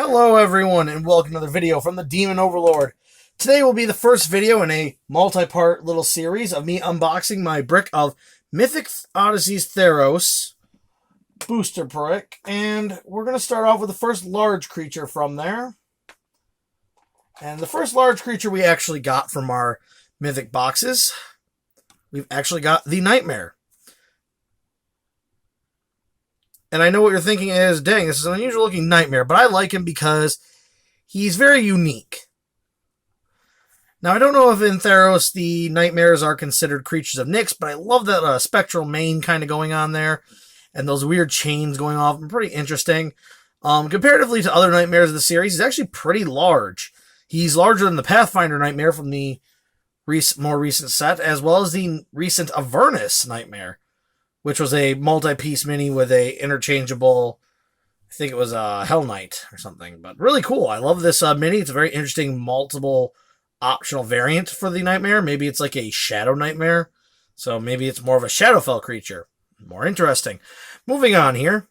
Hello everyone and welcome to another video from the Demon Overlord. Today will be the first video in a multi-part little series of me unboxing my brick of Mythic Odysseys Theros booster brick, and we're going to start off with the first large creature from there. And the first large creature we actually got from our Mythic boxes, we've actually got the Nightmare. And I know what you're thinking is, dang, this is an unusual looking Nightmare, but I like him because he's very unique. Now, I don't know if in Theros the Nightmares are considered creatures of Nyx, but I love that spectral mane kind of going on there, and those weird chains going off. Pretty interesting. Comparatively to other Nightmares of the series, he's actually pretty large. He's larger than the Pathfinder Nightmare from the more recent set, as well as the recent Avernus Nightmare, which was a multi-piece mini with a interchangeable, I think it was a Hell Knight or something. But really cool. I love this mini. It's a very interesting multiple optional variant for the Nightmare. Maybe it's like a Shadow Nightmare. So maybe it's more of a Shadowfell creature. More interesting. Moving on here.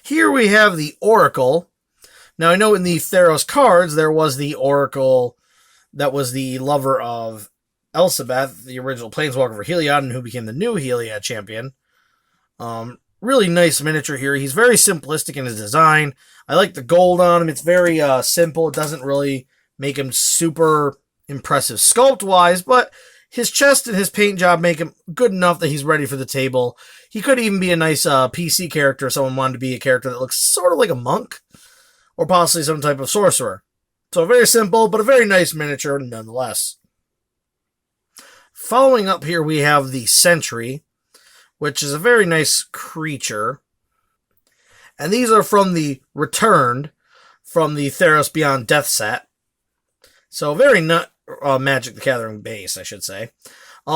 Here we have the Oracle. Now I know in the Theros cards there was the Oracle that was the lover of Elsabeth, the original Planeswalker for Heliod, and who became the new Heliod champion. Really nice miniature here. He's very simplistic in his design. I like the gold on him. It's very simple. It doesn't really make him super impressive sculpt-wise, but his chest and his paint job make him good enough that he's ready for the table. He could even be a nice PC character if someone wanted to be a character that looks sort of like a monk, or possibly some type of sorcerer. So very simple, but a very nice miniature nonetheless. Following up here, we have the Sentry, which is a very nice creature. And these are from the Returned, from the Theros Beyond Death set. So very Magic the Gathering base, I should say.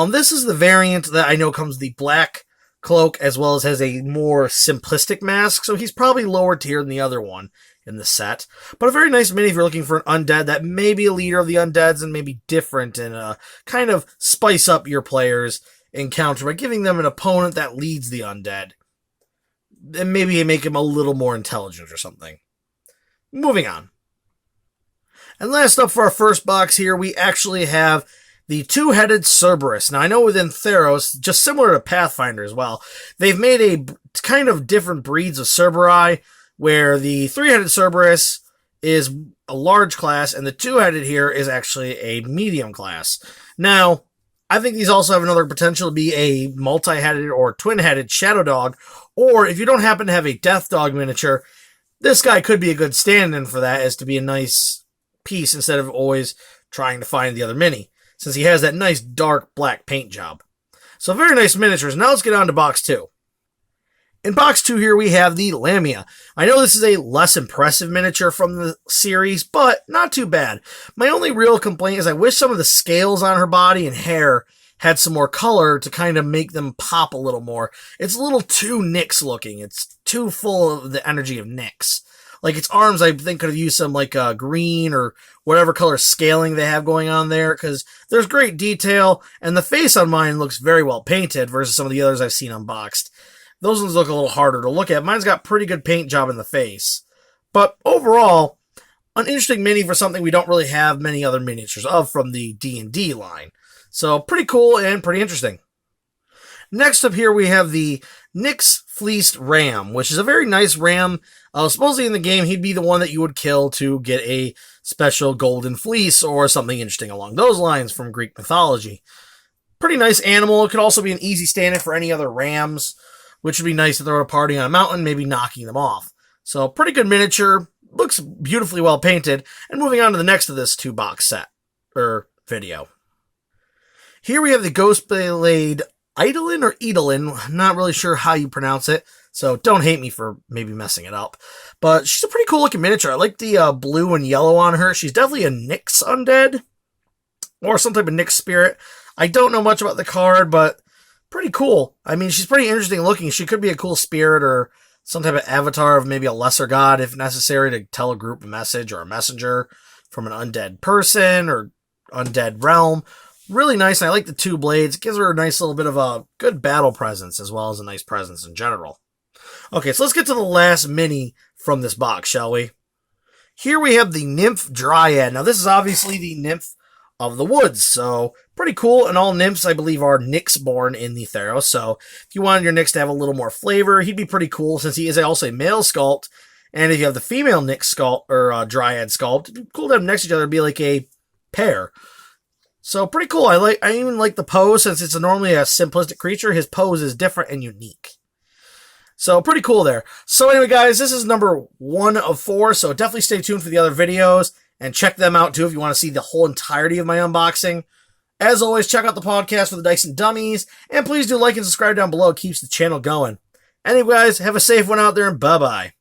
This is the variant that I know comes with the black cloak, as well as has a more simplistic mask. So he's probably lower tier than the other one in the set, but a very nice mini if you're looking for an undead that may be a leader of the undeads and maybe different, and kind of spice up your players' encounter by giving them an opponent that leads the undead, and maybe make him a little more intelligent or something. Moving on. And last up for our first box here, we actually have the two-headed Cerberus. Now, I know within Theros, just similar to Pathfinder as well, they've made a kind of different breeds of Cerberi, where the three-headed Cerberus is a large class, and the two-headed here is actually a medium class. Now, I think these also have another potential to be a multi-headed or twin-headed Shadow Dog, or if you don't happen to have a Death Dog miniature, this guy could be a good stand-in for that, as to be a nice piece instead of always trying to find the other mini, since he has that nice dark black paint job. So very nice miniatures. Now let's get on to box 2. In box 2 here, we have the Lamia. I know this is a less impressive miniature from the series, but not too bad. My only real complaint is I wish some of the scales on her body and hair had some more color to kind of make them pop a little more. It's a little too Nyx looking. It's too full of the energy of Nyx. Like, its arms, I think, could have used some, like, green or whatever color scaling they have going on there, because there's great detail, and the face on mine looks very well painted versus some of the others I've seen unboxed. Those ones look a little harder to look at. Mine's got pretty good paint job in the face. But overall, an interesting mini for something we don't really have many other miniatures of from the D&D line. So pretty cool and pretty interesting. Next up here we have the Nyx Fleeced Ram, which is a very nice ram. Supposedly in the game he'd be the one that you would kill to get a special golden fleece or something interesting along those lines from Greek mythology. Pretty nice animal. It could also be an easy stand-in for any other rams, which would be nice to throw at a party on a mountain, maybe knocking them off. So, pretty good miniature. Looks beautifully well painted. And moving on to the next of this 2-box set, or video. Here we have the Ghostblade Eidolon or Eidolon. I'm not really sure how you pronounce it, so don't hate me for maybe messing it up. But she's a pretty cool looking miniature. I like the blue and yellow on her. She's definitely a Nyx undead, or some type of Nyx spirit. I don't know much about the card, but pretty cool. I mean, she's pretty interesting looking. She could be a cool spirit or some type of avatar of maybe a lesser god if necessary to tell a group a message or a messenger from an undead person or undead realm. Really nice. And I like the 2 blades. It gives her a nice little bit of a good battle presence as well as a nice presence in general. Okay, so let's get to the last mini from this box, shall we? Here we have the Nymph Dryad. Now, this is obviously the Nymph of the woods, so pretty cool. And all nymphs, I believe, are Nyx born in the Theros. So if you wanted your Nyx to have a little more flavor, he'd be pretty cool since he is also a male sculpt. And if you have the female Nyx sculpt or Dryad sculpt, it'd be cool to have them next to each other. It'd be like a pair. So pretty cool. I even like the pose since it's normally a simplistic creature. His pose is different and unique. So pretty cool there. So anyway, guys, this is number 1 of 4. So definitely stay tuned for the other videos and check them out too if you want to see the whole entirety of my unboxing. As always, check out the podcast for the Dice and Dummies, and please do like and subscribe down below. It keeps the channel going. Anyway, guys, have a safe one out there, and bye-bye.